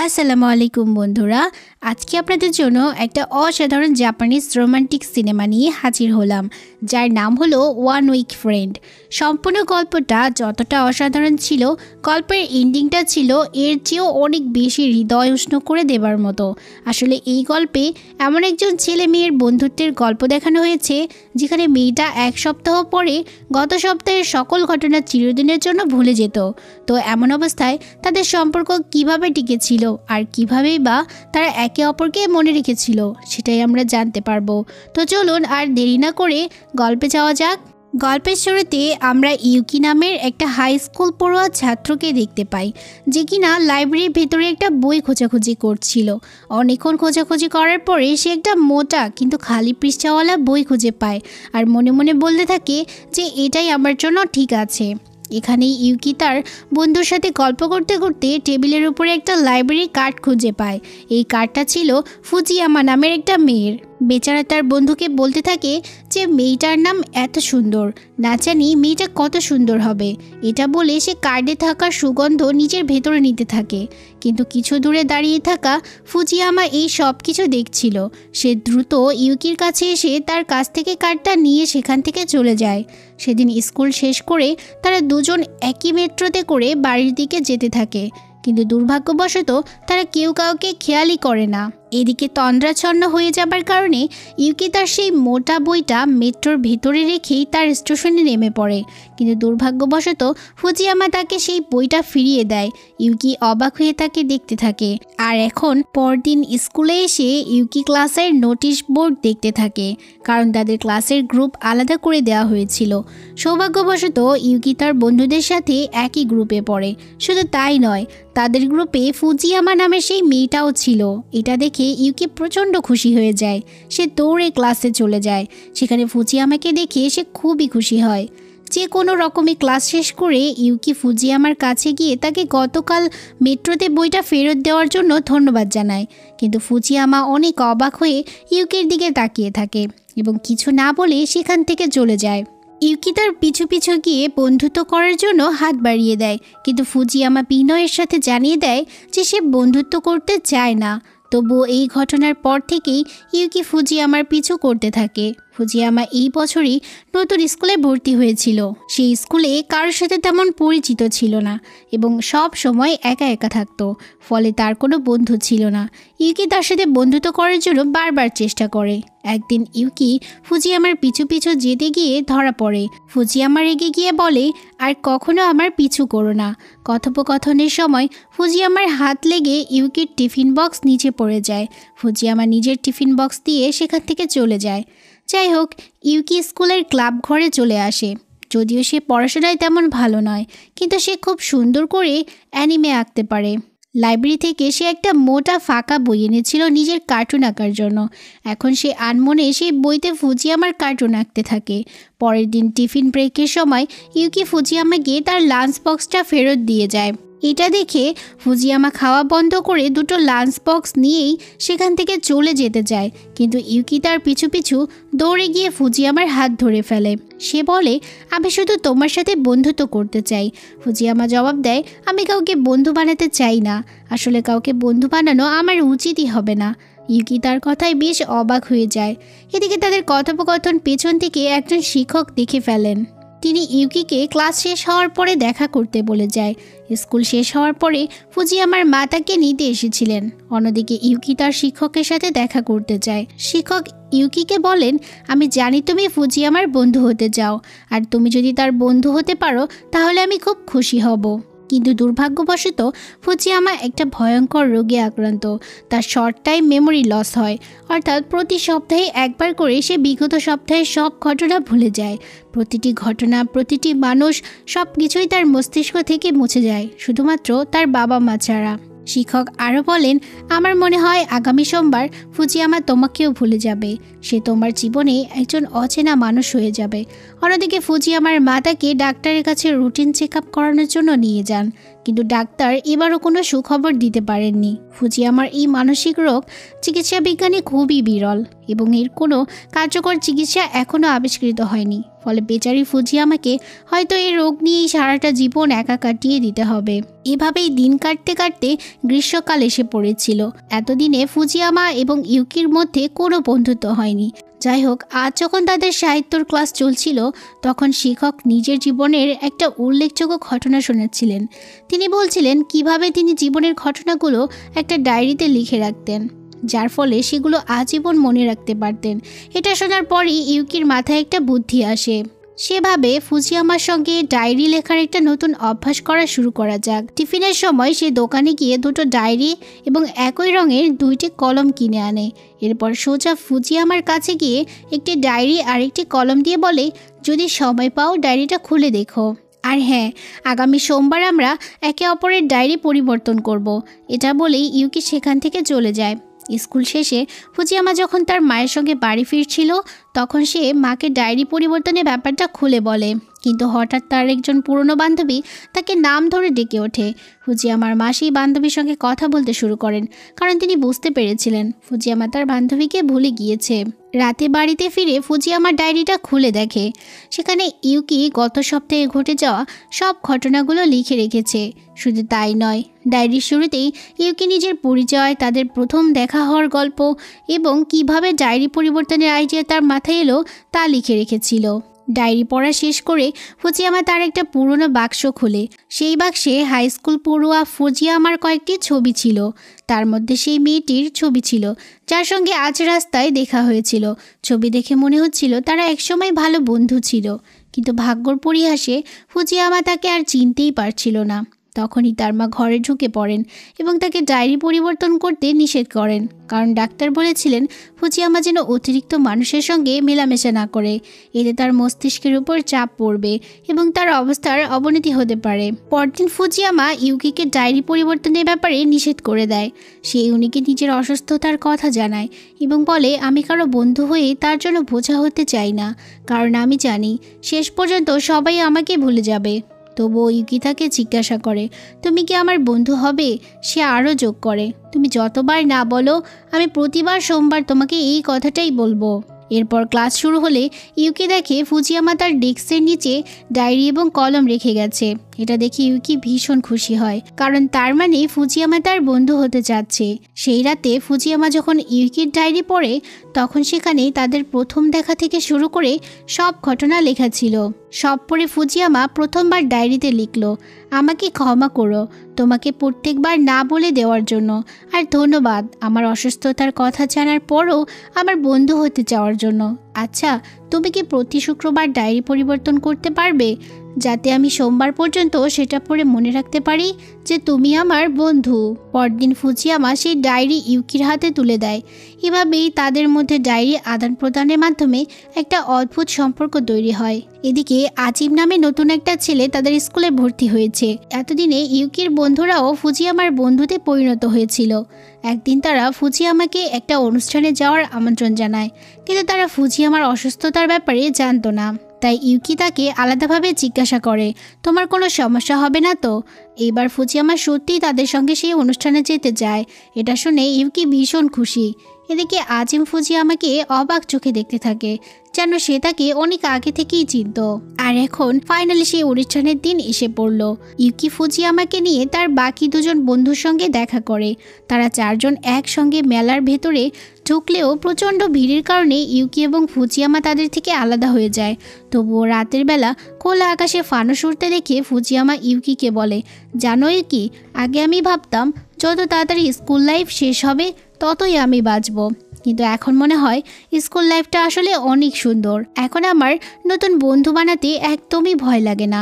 আসসালামু আলাইকুম বন্ধুরা, আজকে আপনাদের জন্য একটা অসাধারণ জাপানিজ রোমান্টিক সিনেমা নিয়ে হাজির হলাম, যার নাম হলো ওয়ান উইক ফ্রেন্ড। সম্পূর্ণ গল্পটা যতটা অসাধারণ ছিল, গল্পের এন্ডিংটা ছিল এর চেয়েও অনেক বেশি হৃদয় উষ্ণ করে দেবার মতো। আসলে এই গল্পে এমন একজন ছেলে মেয়ের বন্ধুত্বের গল্প দেখানো হয়েছে, যেখানে মেয়েটা এক সপ্তাহ পরে গত সপ্তাহের সকল ঘটনা চিরদিনের জন্য ভুলে যেত। তো এমন অবস্থায় তাদের সম্পর্ক কিভাবে টিকেছিল আর কিভাবেই বা তারা একে অপরকে মনে রেখেছিল, সেটাই আমরা জানতে পারবো। তো চলুন আর দেরি না করে গল্পে যাওয়া যাক। গল্পের শুরুতে আমরা ইউকি নামের একটা হাই স্কুল পড়ুয়া ছাত্রকে দেখতে পাই, যে কিনা লাইব্রেরির ভেতরে একটা বই খোঁজাখুঁজি করছিল। অনেকক্ষণ খোঁজাখুঁজি করার পরে সে একটা মোটা কিন্তু খালি পৃষ্ঠাওয়ালা বই খুঁজে পায়, আর মনে মনে বলতে থাকে যে এটাই আমার জন্য ঠিক আছে। এখানেই ইউকি তার বন্ধুর সাথে গল্প করতে করতে টেবিলের উপরে একটা লাইব্রেরি কার্ড খুঁজে পায়। এই কার্ডটা ছিল ফুজিয়ামা নামের একটা মেয়ের। বেচারা তার বন্ধুকে বলতে থাকে যে মেয়েটার নাম এত সুন্দর, না জানি মেয়েটা কত সুন্দর হবে। এটা বলে সে কার্ডে থাকা সুগন্ধ নিজের ভেতরে নিতে থাকে। কিন্তু কিছু দূরে দাঁড়িয়ে থাকা ফুজিয়ামা এই সব কিছু দেখছিল। সে দ্রুত ইউকির কাছে এসে তার কাছ থেকে কার্ডটা নিয়ে সেখান থেকে চলে যায়। সেদিন স্কুল শেষ করে তারা দুজন একই মেট্রোতে করে বাড়ির দিকে যেতে থাকে, কিন্তু দুর্ভাগ্যবশত তারা কেউ কাউকে খেয়ালই করে না। এদিকে তন্দ্রাচ্ছন্ন হয়ে যাবার কারণে ইউকি তার সেই মোটা বইটা মেট্রোর ভেতরে রেখেই তার স্টেশনে নেমে পড়ে, কিন্তু দুর্ভাগ্যবশত ফুজিয়ামা তাকে সেই বইটা ফিরিয়ে দেয়। ইউকি অবাক হয়ে তাকে দেখতে থাকে, আর এখন পরদিন স্কুলে এসে ইউকি ক্লাসের নোটিশ বোর্ড দেখতে থাকে, কারণ তাদের ক্লাসের গ্রুপ আলাদা করে দেওয়া হয়েছিল। সৌভাগ্যবশত ইউকি তার বন্ধুদের সাথে একই গ্রুপে পড়ে। শুধু তাই নয়, তাদের গ্রুপে ফুজিয়ামা নামের সেই মেয়েটাও ছিল। এটা দেখে ইউকি প্রচণ্ড খুশি হয়ে যায়। সে দৌড়ে ক্লাসে চলে যায়। সেখানে ফুজিয়ামাকে দেখে সে খুবই খুশি হয়। যে কোনো রকমে ক্লাস শেষ করে ইউকি ফুজিয়ামার কাছে গিয়ে তাকে গতকাল মেট্রোতে বইটা ফেরত দেওয়ার জন্য ধন্যবাদ জানায়, কিন্তু ফুজিয়ামা অনেক অবাক হয়ে ইউকির দিকে তাকিয়ে থাকে এবং কিছু না বলে সেখান থেকে চলে যায়। ইউকি তার পিছু পিছু গিয়ে বন্ধুত্ব করার জন্য হাত বাড়িয়ে দেয়, কিন্তু ফুজিয়ামা বিনয়ের সাথে জানিয়ে দেয় যে সে বন্ধুত্ব করতে চায় না। তবুও এই ঘটনার পর থেকেই ইউকি ফুজিয়ামার পিছু করতে থাকে। ফুজিয়ামা এই বছরই নতুন স্কুলে ভর্তি হয়েছিল। সেই স্কুলে কারোর সাথে তেমন পরিচিত ছিল না এবং সব সময় একা একা থাকতো, ফলে তার কোনো বন্ধু ছিল না। ইউকি তার সাথে বন্ধুত্ব করার জন্য বারবার চেষ্টা করে। একদিন ইউকি ফুজিয়ামার পিছু পিছু যেতে গিয়ে ধরা পড়ে। ফুজিয়ামা রেগে গিয়ে বলে, আর কখনো আমার পিছু করো না। কথোপকথনের সময় ফুজিয়ামার হাত লেগে ইউকির টিফিন বক্স নিচে পড়ে যায়। ফুজিয়ামা নিজের টিফিন বক্স দিয়ে সেখান থেকে চলে যায়। যাই হোক, ইউকি স্কুলের ক্লাব ঘরে চলে আসে। যদিও সে পড়াশোনায় তেমন ভালো নয়, কিন্তু সে খুব সুন্দর করে অ্যানিমে আঁকতে পারে। লাইব্রেরি থেকে সে একটা মোটা ফাঁকা বই এনেছিল নিজের কার্টুন আঁকার জন্য। এখন সে আনমনে সেই বইতে ফুজিয়ামার কার্টুন আঁকতে থাকে। পরের দিন টিফিন ব্রেকের সময় ইউকি ফুজিয়ামাকে তার লাঞ্চ বক্সটা ফেরত দিয়ে যায়। এটা দেখে ফুজিয়ামা খাওয়া বন্ধ করে দুটো লাঞ্চ বক্স নিয়েই সেখান থেকে চলে যেতে যায়, কিন্তু ইউকি তার পিছু পিছু দৌড়ে গিয়ে ফুজিয়ামার হাত ধরে ফেলে। সে বলে, আমি শুধু তোমার সাথে বন্ধুত্ব করতে চাই। ফুজিয়ামা জবাব দেয়, আমি কাউকে বন্ধু বানাতে চাই না। আসলে কাউকে বন্ধু বানানো আমার উচিতই হবে না। ইউকি তার কথায় বেশ অবাক হয়ে যায়। এদিকে তাদের কথোপকথন পেছন থেকে একজন শিক্ষক দেখে ফেলেন। তিনি ইউকিকে ক্লাস শেষ হওয়ার পরে দেখা করতে বলে যায়। স্কুল শেষ হওয়ার পরে ফুজিয়ামার মা তাকে নিতে এসেছিলেন। অন্যদিকে ইউকি তার শিক্ষকের সাথে দেখা করতে চায়। শিক্ষক ইউকিকে বলেন, আমি জানি তুমি ফুজিয়ামার বন্ধু হতে চাও, আর তুমি যদি তার বন্ধু হতে পারো তাহলে আমি খুব খুশি হব। কিন্তু দুর্ভাগ্যবশত ফুজিয়ামা একটা ভয়ঙ্কর রোগে আক্রান্ত। তার শর্ট টাইম মেমোরি লস হয়, অর্থাৎ প্রতি সপ্তাহে একবার করে সে বিগত সপ্তাহের সব ঘটনা ভুলে যায়। প্রতিটি ঘটনা, প্রতিটি মানুষ, সব কিছুই তার মস্তিষ্ক থেকে মুছে যায়, শুধুমাত্র তার বাবা মা ছাড়া। শিক্ষক আরও বলেন, আমার মনে হয় আগামী সোমবার ফুজিয়ামা তোমাকেও ভুলে যাবে। সে তোমার জীবনে একজন অচেনা মানুষ হয়ে যাবে। অন্যদিকে ফুজিয়ামার মা তাকে ডাক্তারের কাছে রুটিন চেক আপ করানোর জন্য নিয়ে যান, কিন্তু ডাক্তার এবারও কোনো সুখবর দিতে পারেননি। ফুজিয়ামার এই মানসিক রোগ চিকিৎসা বিজ্ঞানে খুবই বিরল এবং এর কোনো কার্যকর চিকিৎসা এখনও আবিষ্কৃত হয়নি। ফলে বেচারি ফুজিয়ামাকে হয়তো এই রোগ নিয়েই সারাটা জীবন একা কাটিয়ে দিতে হবে। এভাবেই দিন কাটতে কাটতে গ্রীষ্মকাল এসে পড়েছিল। এতদিনে ফুজিয়ামা এবং ইউকির মধ্যে কোনো বন্ধুত্ব হয়নি। যাই হোক, আজ যখন তাদের সাহিত্যর ক্লাস চলছিল তখন শিক্ষক নিজের জীবনের একটা উল্লেখযোগ্য ঘটনা শোনাচ্ছিলেন। তিনি বলছিলেন কিভাবে তিনি জীবনের ঘটনাগুলো একটা ডায়েরিতে লিখে রাখতেন, যার ফলে সেগুলো আজীবন মনে রাখতে পারতেন। এটা শোনার পরই ইউকির মাথায় একটা বুদ্ধি আসে। সেভাবে ফুজিয়ামার সঙ্গে ডায়েরি লেখার একটা নতুন অভ্যাস করা শুরু করা যাক। টিফিনের সময় সে দোকানে গিয়ে দুটো ডায়েরি এবং একই রঙের 2টি কলম কিনে আনে। এরপর সোজা ফুজিয়ামার কাছে গিয়ে একটি ডায়েরি আর একটি কলম দিয়ে বলে, যদি সময় পাও ডায়েরিটা খুলে দেখো। আর হ্যাঁ, আগামী সোমবার আমরা একে অপরের ডায়েরি পরিবর্তন করব। এটা বলেই ইউকি সেখান থেকে চলে যায়। স্কুল শেষে ফুজিয়ামা যখন তার মায়ের সঙ্গে বাড়ি ফিরছিল তখন সে মাকে ডায়েরি পরিবর্তনের ব্যাপারটা খুলে বলে, কিন্তু হঠাৎ তার একজন পুরনো বান্ধবী তাকে নাম ধরে ডেকে ওঠে। ফুজিয়ামার মা সেই বান্ধবীর সঙ্গে কথা বলতে শুরু করেন, কারণ তিনি বুঝতে পেরেছিলেন ফুজিয়ামা তার বান্ধবীকে ভুলে গিয়েছে। রাতে বাড়িতে ফিরে ফুজিয়ামার ডায়েরিটা খুলে দেখে সেখানে ইউকি গত সপ্তাহে ঘটে যাওয়া সব ঘটনাগুলো লিখে রেখেছে। শুধু তাই নয়, ডায়েরির শুরুতেই ইউকি নিজের পরিচয়, তাদের প্রথম দেখা হওয়ার গল্প এবং কিভাবে ডায়েরি পরিবর্তনের আইডিয়া তার মাথায় এলো তা লিখে রেখেছিল। ডায়েরি পড়া শেষ করে ফুজিয়ামা তার একটা পুরনো বাক্স খোলে। সেই বাক্সে হাই স্কুল পড়ুয়া ফুজিয়ামার কয়েকটি ছবি ছিল। তার মধ্যে সেই মেয়েটির ছবি ছিল যার সঙ্গে আজ রাস্তায় দেখা হয়েছিল। ছবি দেখে মনে হচ্ছিল তারা একসময় ভালো বন্ধু ছিল, কিন্তু ভাগ্যর পরিহাসে ফুজিয়ামা তাকে আর চিনতেই পারছিল না। তখনই তার মা ঘরে ঢুকে পড়েন এবং তাকে ডায়েরি পরিবর্তন করতে নিষেধ করেন, কারণ ডাক্তার বলেছিলেন ফুজিয়ামা যেন অতিরিক্ত মানুষের সঙ্গে মেলামেশা না করে, এতে তার মস্তিষ্কের উপর চাপ পড়বে এবং তার অবস্থার অবনতি হতে পারে। পরদিন ফুজিয়ামা ইউকিকে ডায়েরি পরিবর্তনের ব্যাপারে নিষেধ করে দেয়। সে ইউনিকে নিজের অসুস্থতার কথা জানায় এবং বলে, আমি কারো বন্ধু হয়ে তার জন্য বোঝা হতে চাই না, কারণ আমি জানি শেষ পর্যন্ত সবাই আমাকে ভুলে যাবে। তবুও ইউকি তাকে জিজ্ঞাসা করে, তুমি কি আমার বন্ধু হবে? সে আরও যোগ করে, তুমি যতবার না বলো আমি প্রতিবার সোমবার তোমাকে এই কথাটাই বলবো। এরপর ক্লাস শুরু হলে ইউকি দেখে ফুজিয়ামা তার ডেস্কের নিচে ডায়েরি এবং কলম রেখে গেছে। এটা দেখে ইউকি ভীষণ খুশি হয়, কারণ তার মানে ফুজিয়ামা তার বন্ধু হতে চাচ্ছে। সেই রাতে ফুজিয়ামা যখন ইউকির ডায়েরি পড়ে তখন সেখানে তাদের প্রথম দেখা থেকে শুরু করে সব ঘটনা লেখা ছিল। সব পড়ে ফুজিয়ামা প্রথমবার ডায়েরিতে লিখল, আমাকে ক্ষমা করো তোমাকে প্রত্যেকবার না বলে দেওয়ার জন্য, আর ধন্যবাদ আমার অসুস্থতার কথা জানার পরও আমার বন্ধু হতে চাওয়ার জন্য। আচ্ছা, তুমি কি প্রতি শুক্রবার ডায়েরি পরিবর্তন করতে পারবে, যাতে আমি সোমবার পর্যন্ত সেটা পড়ে মনে রাখতে পারি যে তুমি আমার বন্ধু? পরদিন ফুজিয়ামা সেই ডায়েরি ইউকির হাতে তুলে দেয়। এভাবেই তাদের মধ্যে ডায়েরি আদান প্রদানের মাধ্যমে একটা অদ্ভুত সম্পর্ক তৈরি হয়। এদিকে আজিম নামে নতুন একটা ছেলে তাদের স্কুলে ভর্তি হয়েছে। এতদিনে ইউকির বন্ধুরাও ফুজিয়ামার বন্ধুতে পরিণত হয়েছিল। একদিন তারা ফুজিয়ামাকে একটা অনুষ্ঠানে যাওয়ার আমন্ত্রণ জানায়, কিন্তু তারা ফুজিয়ামার অসুস্থতার ব্যাপারে জানতো না। তাই ইউকি তাকে আলাদাভাবে জিজ্ঞাসা করে, তোমার কোনো সমস্যা হবে না তো? এইবার ফুজিয়ামা সত্যিই তাদের সঙ্গে সেই অনুষ্ঠানে যেতে যায়। এটা শুনে ইউকি ভীষণ খুশি। এদিকে আজিম ফুজিয়ামাকে অবাক চোখে দেখতে থাকে, যেন সে তাকে অনেক আগে থেকেই চিনত। আর এখন ফাইনালি সেই অনুষ্ঠানের দিন এসে পড়ল। ইউকি ফুজিয়ামাকে নিয়ে তার বাকি দুজন বন্ধুর সঙ্গে দেখা করে। তারা চারজন একসঙ্গে মেলার ভেতরে ঢুকলেও প্রচণ্ড ভিড়ের কারণে ইউকি এবং ফুজিয়ামা তাদের থেকে আলাদা হয়ে যায়। তবুও রাতের বেলা খোলা আকাশে ফানুস উড়তে দেখে ফুজিয়ামা ইউকিকে বলে, জানো ইউকি, আগে আমি ভাবতাম যত তাড়াতাড়ি স্কুল লাইফ শেষ হবে ততই আমি বাঁচব, কিন্তু এখন মনে হয় স্কুল লাইফটা আসলে অনেক সুন্দর। এখন আমার নতুন বন্ধু বানাতে একদমই ভয় লাগে না।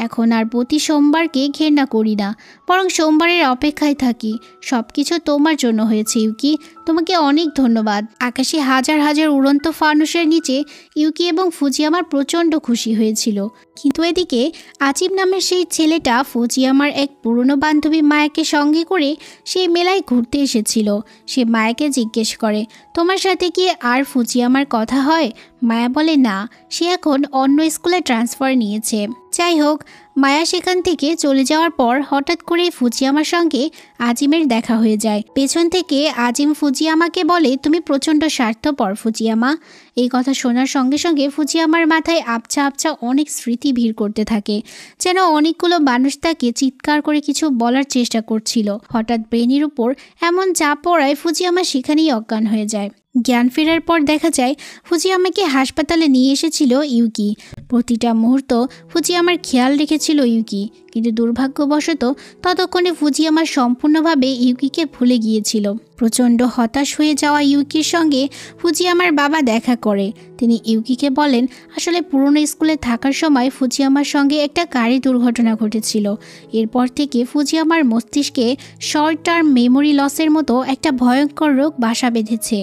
এখন আর প্রতি সোমবারকে ঘেন্না করি না, বরং সোমবারের অপেক্ষায় থাকি। সব কিছু তোমার জন্য হয়েছে ইউকি, তোমাকে অনেক ধন্যবাদ। আকাশে হাজার হাজার উড়ন্ত ফানুসের নিচে ইউকি এবং ফুজিয়ামার প্রচণ্ড খুশি হয়েছিল। কিন্তু এদিকে আজিম নামের সেই ছেলেটা ফুজিয়ামার এক পুরনো বান্ধবী মায়াকে সঙ্গে করে সেই মেলায় ঘুরতে এসেছিল। সে মায়াকে জিজ্ঞেস করে, তোমার সাথে কি আর ফুজিয়ামার কথা হয়? মায়া বলে, না, সে এখন অন্য স্কুলে ট্রান্সফার নিয়েছে। যাই হোক, মায়া সেখান থেকে চলে যাওয়ার পর হঠাৎ করে ফুজিয়ামার সঙ্গে আজিমের দেখা হয়ে যায়। পেছন থেকে আজিম ফুজিয়ামাকে বলে, তুমি প্রচণ্ড স্বার্থপর ফুজিয়ামা। এই কথা শোনার সঙ্গে সঙ্গে ফুজিয়ামার মাথায় আবছা আবছা অনেক স্মৃতি ভিড় করতে থাকে, যেন অনেকগুলো মানুষ তাকে চিৎকার করে কিছু বলার চেষ্টা করছিল। হঠাৎ ব্রেনের উপর এমন চাপ পড়ায় ফুজিয়ামা সেখানেই অজ্ঞান হয়ে যায়। জ্ঞান ফেরার পর দেখা যায় ফুজিয়ামাকে হাসপাতালে নিয়ে এসেছিল ইউকি। প্রতিটা মুহূর্ত ফুজিয়ামার খেয়াল রেখেছিল ইউকি, কিন্তু দুর্ভাগ্যবশত ততক্ষণে ফুজিয়ামা সম্পূর্ণভাবে ইউকিকে ভুলে গিয়েছিল। প্রচণ্ড হতাশ হয়ে যাওয়া ইউকির সঙ্গে ফুজিয়ামার বাবা দেখা করে। তিনি ইউকিকে বলেন, আসলে পুরনো স্কুলে থাকার সময় ফুজিয়ামার সঙ্গে একটা গাড়ি দুর্ঘটনা ঘটেছিল। এরপর থেকে ফুজিয়ামার মস্তিষ্কে শর্ট টার্ম মেমোরি লসের মতো একটা ভয়ঙ্কর রোগ বাসা বেঁধেছে।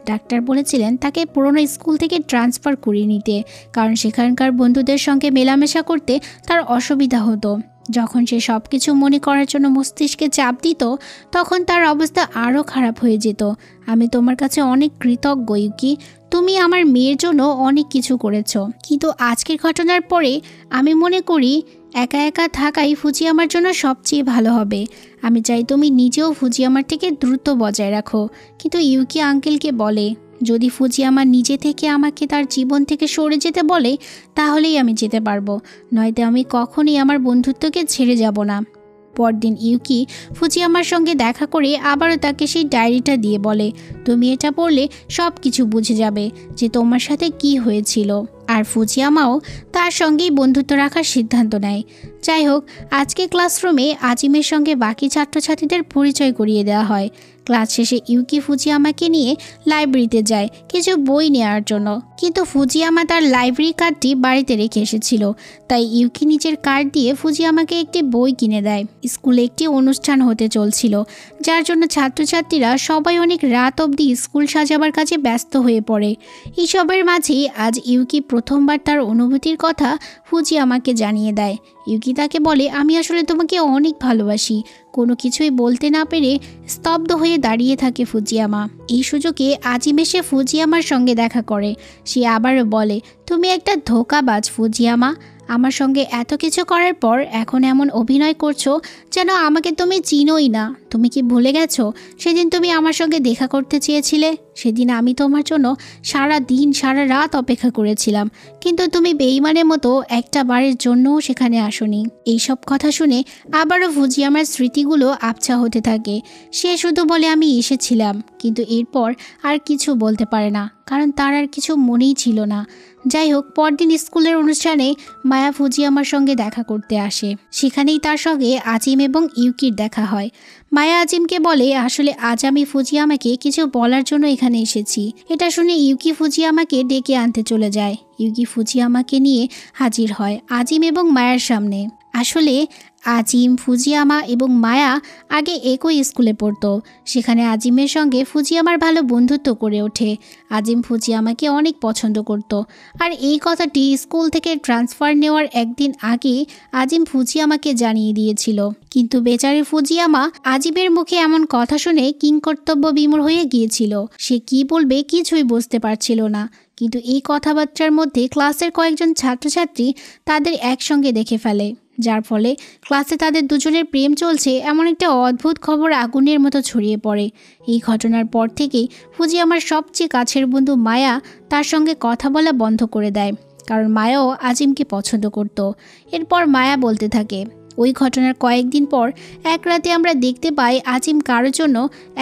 ডাক্তার বলেছিলেন তাকে পুরনো স্কুল থেকে ট্রান্সফার করিয়ে নিতে, কারণ সেখানকার বন্ধুদের সঙ্গে মেলামেশা করতে তার অসুবিধা হতো। যখন সে সব কিছু মনে করার জন্য মস্তিষ্কে চাপ দিত, তখন তার অবস্থা আরও খারাপ হয়ে যেত। আমি তোমার কাছে অনেক কৃতজ্ঞ ইউকি, তুমি আমার মেয়ের জন্য অনেক কিছু করেছ। কিন্তু আজকের ঘটনার পরে আমি মনে করি একা একা থাকাই ফুজিয়ামার জন্য সবচেয়ে ভালো হবে। আমি চাই তুমি নিজেও ফুজিয়ামার থেকে দ্রুত বজায় রাখো। কিন্তু ইউকি আঙ্কেলকে বলে, যদি ফুজিয়ামা নিজে থেকে আমাকে তার জীবন থেকে সরে যেতে বলে তাহলেই আমি যেতে পারবো, নয়তো আমি কখনই আমার বন্ধুত্বকে ছেড়ে যাব না। পরদিন ইউকি ফুজিয়ামার সঙ্গে দেখা করে আবারও তাকে সেই ডায়েরিটা দিয়ে বলে, তুমি এটা পড়লে সব কিছু বুঝে যাবে যে তোমার সাথে কি হয়েছিল। আর ফুজিয়ামাও তার সঙ্গেই বন্ধুত্ব রাখার সিদ্ধান্ত নেয়। যাই হোক, আজকে ক্লাসরুমে আজিমের সঙ্গে বাকি ছাত্রছাত্রীদের পরিচয় করিয়ে দেওয়া হয়। ক্লাস শেষে ইউকি ফুজিয়ামাকে নিয়ে লাইব্রেরিতে যায় কিছু বই নেওয়ার জন্য, কিন্তু ফুজিয়ামা তার লাইব্রেরি কার্ডটি বাড়িতে রেখে এসেছিল। তাই ইউকি নিজের কার্ড দিয়ে ফুজিয়ামাকে একটি বই কিনে দেয়। স্কুলে একটি অনুষ্ঠান হতে চলছিল, যার জন্য ছাত্রছাত্রীরা সবাই অনেক রাত অবধি স্কুল সাজাবার কাজে ব্যস্ত হয়ে পড়ে। এইসবের মাঝেই আজ ইউকি প্রথমবার তার অনুভূতির কথা ফুজিয়ামাকে জানিয়ে দেয়। ইউকি তাকে বলে, আমি আসলে তোমাকে অনেক ভালোবাসি। কোনো কিছুই বলতে না পেরে স্তব্ধ হয়ে দাঁড়িয়ে থাকে ফুজিয়ামা। এই সুযোগে আজিম এসে ফুজিয়ামার সঙ্গে দেখা করে। সে আবারও বলে, তুমি একটা ধোঁকাবাজ ফুজিয়ামা। আমার সঙ্গে এত কিছু করার পর এখন এমন অভিনয় করছো যেন আমাকে তুমি চিনোই না। তুমি কি ভুলে গেছো সেদিন তুমি আমার সঙ্গে দেখা করতে চেয়েছিলে? সেদিন আমি তোমার জন্য সারা দিন সারা রাত অপেক্ষা করেছিলাম, কিন্তু তুমি বেঈমানের মতো একটা বারের জন্যও সেখানে আসোনি। এইসব কথা শুনে আবারও ফুজিয়ামার স্মৃতিগুলো আবছা হতে থাকে। সে শুধু বলে, আমি এসেছিলাম, কিন্তু এরপর আর কিছু বলতে পারে না, কারণ তার আর কিছু মনেই ছিল না। যাই হোক, পরদিন স্কুলের অনুষ্ঠানে মায়া ফুজিয়ামার সঙ্গে দেখা করতে আসে। সেখানেই তার সঙ্গে আজিম এবং ইউকির দেখা হয়। মায়া আজিমকে বলে, আসলে আজ আমি ফুজিয়ামাকে কিছু বলার জন্য এখানে এসেছি। এটা শুনে ইউকি ফুজিয়ামাকে ডেকে আনতে চলে যায়। ইউকি ফুজিয়ামাকে নিয়ে হাজির হয় আজিম এবং মায়ার সামনে। আসলে আজিম, ফুজিয়ামা এবং মায়া আগে একই স্কুলে পড়তো। সেখানে আজিমের সঙ্গে ফুজিয়ামার ভালো বন্ধুত্ব করে ওঠে। আজিম ফুজিয়ামাকে অনেক পছন্দ করত। আর এই কথাটি স্কুল থেকে ট্রান্সফার নেওয়ার একদিন আগে আজিম ফুজিয়ামাকে জানিয়ে দিয়েছিল। কিন্তু বেচারি ফুজিয়ামা আজিমের মুখে এমন কথা শুনে কিংকর্তব্য বিমূঢ় হয়ে গিয়েছিল। সে কি বলবে কিছুই বুঝতে পারছিল না। কিন্তু এই কথাবার্তার মধ্যে ক্লাসের কয়েকজন ছাত্রছাত্রী তাদের একসঙ্গে দেখে ফেলে, যার ফলে ক্লাসে তাদের দুজনের প্রেম চলছে এমন একটা অদ্ভুত খবর আগুনের মতো ছড়িয়ে পড়ে। এই ঘটনার পর থেকেই ফুজিয়ামার সবচেয়ে কাছের বন্ধু মায়া তার সঙ্গে কথা বলা বন্ধ করে দেয়, কারণ মায়াও আজিমকে পছন্দ করত। এরপর মায়া বলতে থাকে, ওই ঘটনার কয়েকদিন পর এক রাতে আমরা দেখতে পাই আজিম কারোর জন্য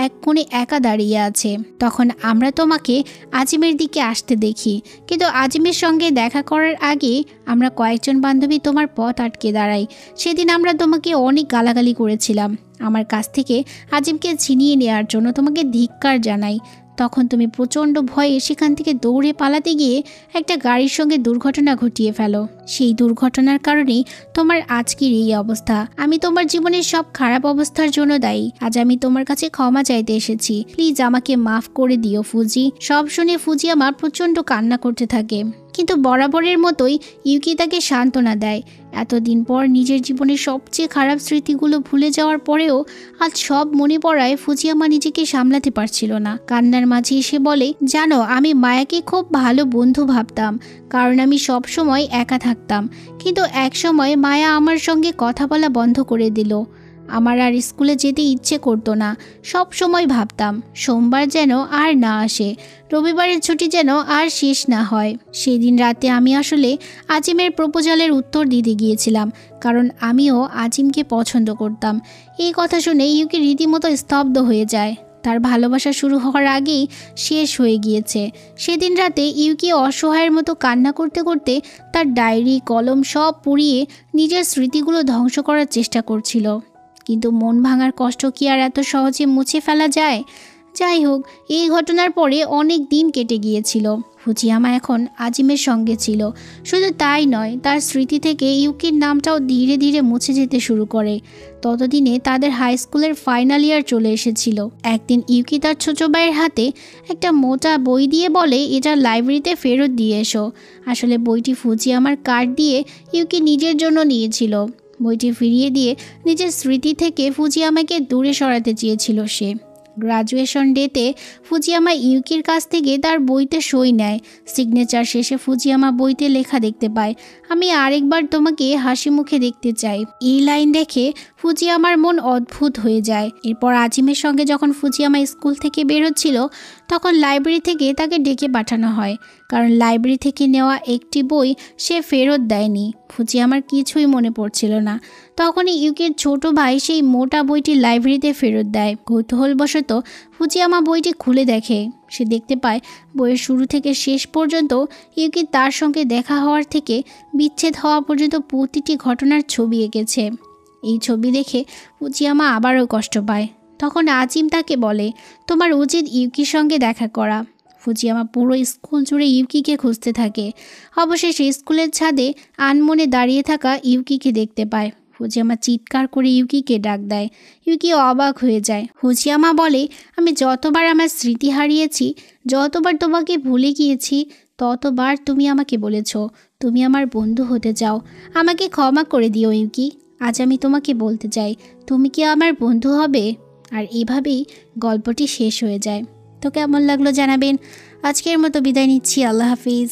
এক কোণে একা দাঁড়িয়ে আছে। তখন আমরা তোমাকে আজিমের দিকে আসতে দেখি, কিন্তু আজিমের সঙ্গে দেখা করার আগে আমরা কয়েকজন বান্ধবী তোমার পথ আটকে দাঁড়াই। সেদিন আমরা তোমাকে অনেক গালাগালি করেছিলাম। আমার কাছ থেকে আজিমকে ছিনিয়ে নেওয়ার জন্য তোমাকে ধিক্কার জানাই। তখন তুমি প্রচণ্ড ভয়ে সেখান থেকে দৌড়ে পালাতে গিয়ে একটা গাড়ির সঙ্গে দুর্ঘটনা ঘটিয়ে ফেলো। সেই দুর্ঘটনার কারণেই তোমার আজকের এই অবস্থা। আমি তোমার জীবনের সব খারাপ অবস্থার জন্য দায়ী। আজ আমি তোমার কাছে ক্ষমা চাইতে এসেছি। প্লিজ আমাকে মাফ করে দিও ফুজি। সব শুনে ফুজিয়ামা প্রচণ্ড কান্না করতে থাকে, কিন্তু বরাবরের মতোই ইউকি তাকে সান্ত্বনা দেয়। এতদিন পর নিজের জীবনের সবচেয়ে খারাপ স্মৃতিগুলো ভুলে যাওয়ার পরেও আজ সব মনে পড়ায় ফুজিয়ামা নিজেকে সামলাতে পারছিল না। কান্নার মাঝে এসে বলে, জানো আমি মায়াকে খুব ভালো বন্ধু ভাবতাম, কারণ আমি সব সময় একা থাকতাম। থাকতাম, কিন্তু একসময় মায়া আমার সঙ্গে কথা বলা বন্ধ করে দিল। আমার আর স্কুলে যেতে ইচ্ছে করতো না। সব সময় ভাবতাম সোমবার যেন আর না আসে, রবিবারের ছুটি যেন আর শেষ না হয়। সেদিন রাতে আমি আসলে আজিমের প্রপোজালের উত্তর দিতে গিয়েছিলাম, কারণ আমিও আজিমকে পছন্দ করতাম। এই কথা শুনে ইউকি রীতিমতো স্তব্ধ হয়ে যায়। তার ভালোবাসা শুরু হওয়ার আগেই শেষ হয়ে গিয়েছে। সেদিন রাতে ইউকি অসহায়ের মতো কান্না করতে করতে তার ডায়েরি কলম সব পুড়িয়ে নিজের স্মৃতিগুলো ধ্বংস করার চেষ্টা করছিল। কিন্তু মন ভাঙার কষ্ট কি আর এত সহজে মুছে ফেলা যায়? যাই হোক, এই ঘটনার পরে অনেক দিন কেটে গিয়েছিল। ফুজিয়ামা এখন আজিমের সঙ্গে ছিল। শুধু তাই নয়, তার স্মৃতি থেকে ইউকির নামটাও ধীরে ধীরে মুছে যেতে শুরু করে। ততদিনে তাদের হাই স্কুলের ফাইনাল ইয়ার চলে এসেছিল। একদিন ইউকি তার ছোট ভাইয়ের হাতে একটা মোটা বই দিয়ে বলে, এটা লাইব্রেরিতে ফেরত দিয়ে এসো। আসলে বইটি ফুজিয়ামার কার্ড দিয়ে ইউকি নিজের জন্য নিয়েছিল। বইটি ফিরিয়ে দিয়ে নিজের স্মৃতি থেকে ফুজিয়ামাকে দূরে সরাতে চেয়েছিল সে। গ্রাজুয়েশন ডেতে ফুজিয়ামা ইউকির কাছ থেকে তার বইতে সই নেয়। সিগনেচার শেষে ফুজিয়ামা বইতে লেখা দেখতে পায়, আমি আরেকবার তোমাকে হাসি মুখে দেখতে চাই। এই লাইন দেখে ফুজিয়ামার মন অদ্ভুত হয়ে যায়। এরপর আজিমের সঙ্গে যখন ফুজিয়ামা স্কুল থেকে বের হচ্ছিল, তখন লাইব্রেরি থেকে তাকে ডেকে পাঠানো হয়, কারণ লাইব্রেরি থেকে নেওয়া একটি বই সে ফেরত দেয়নি। ফুজিয়ামার কিছুই মনে পড়ছিল না। তখনই ইউকির ছোট ভাই সেই মোটা বইটি লাইব্রেরিতে ফেরত দেয়। কৌতূহলবশত ফুজিয়ামা বইটি খুলে দেখে। সে দেখতে পায় বইয়ের শুরু থেকে শেষ পর্যন্ত ইউকি তার সঙ্গে দেখা হওয়ার থেকে বিচ্ছেদ হওয়া পর্যন্ত প্রতিটি ঘটনার ছবি এঁকেছে। এই ছবি দেখে ফুজিয়ামা আবারও কষ্ট পায়। তখন আজিম তাকে বলে, তোমার উচিত ইউকির সঙ্গে দেখা করা। ফুজিয়ামা পুরো স্কুল জুড়ে ইউকিকে খুঁজতে থাকে। অবশেষে স্কুলের ছাদে আনমনে দাঁড়িয়ে থাকা ইউকিকে দেখতে পায়। ফুজিয়ামা চিৎকার করে ইউকিকে ডাক দেয়। ইউকি অবাক হয়ে যায়। ফুজিয়ামা বলে, আমি যতবার আমার স্মৃতি হারিয়েছি, যতবার তোমাকে ভুলে গিয়েছি, ততবার তুমি আমাকে বলেছ তুমি আমার বন্ধু হতে চাও। আমাকে ক্ষমা করে দিও ইউকি। আজ আমি তোমাকে বলতে চাই, তুমি কি আমার বন্ধু হবে? আর এভাবেই গল্পটি শেষ হয়ে যায়। তো কেমন লাগলো জানাবেন। আজকের মতো বিদায় নিচ্ছি। আল্লাহ হাফিজ।